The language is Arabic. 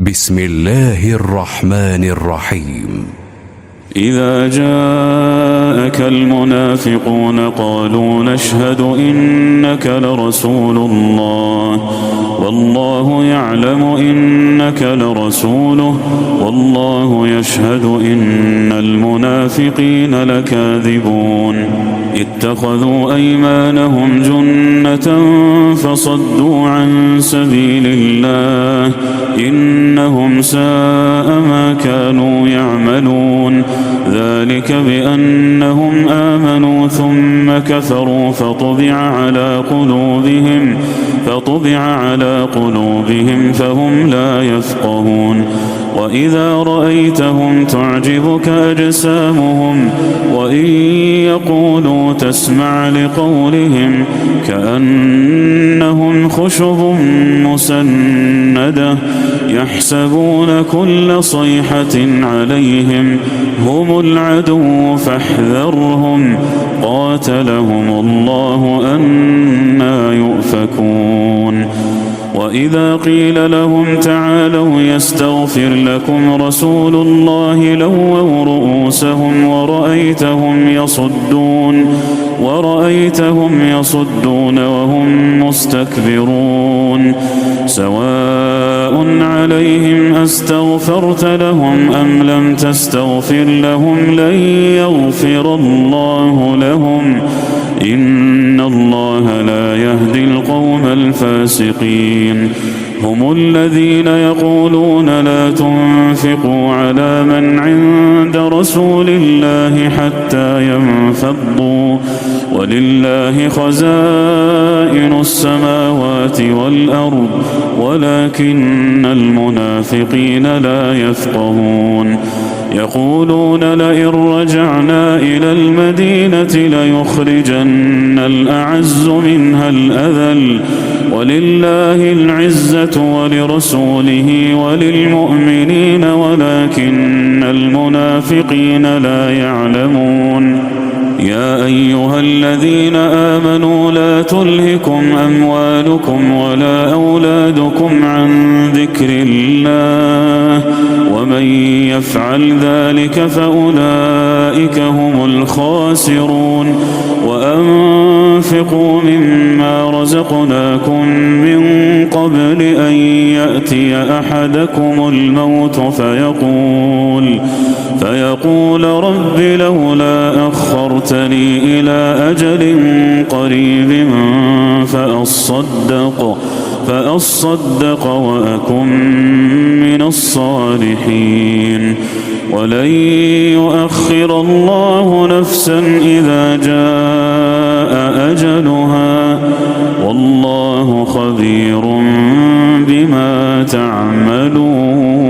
بسم الله الرحمن الرحيم. إذا جاءك المنافقون قالوا نشهد إنك لرسول الله والله يعلم إنك لرسوله والله يشهد إن المنافقين لكاذبون اتخذوا أيمانهم جنة فصدوا عن سبيل الله إنهم ساء ما كانوا يعملون ذلك بأنهم آمنوا ثم كفروا فطبع على قلوبهم فهم لا يفقهون وإذا رأيتهم تعجبك أجسامهم وإن يقولوا تسمع لقولهم كأنهم خشب مسندة يحسبون كل صيحة عليهم هم العدو فاحذرهم قاتلهم الله أنى يؤفكون وإذا قيل لهم تعالوا يستغفر لكم رسول الله لووا رؤوسهم ورأيتهم يصدون وهم مستكبرون سواء عليهم أستغفرت لهم أم لم تستغفر لهم لن يغفر الله لهم إن الله لا يهدي القوم الفاسقين هم الذين يقولون لا تنفقوا على من عند رسول الله حتى ينفضوا ولله خزائن السماوات والأرض ولكن المنافقين لا يفقهون يقولون لئن رجعنا إلى المدينة ليخرجن الأعز منها الأذل ولله العزة ولرسوله وللمؤمنين ولكن المنافقين لا يعلمون يا أيها الذين آمنوا لا تلهكم أموالكم ولا أولادكم عن ذكر الله ومن يفعل ذلك فأولئك هم الخاسرون وأنفقوا مما رزقناكم من قبل أن يأتي أحدكم الموت فيقول رب لولا أخرتني إلى أجل قريب فأصدق وأكن من الصالحين ولن يؤخر الله نفسا إذا جاء أجلها والله خبير بما تعملون.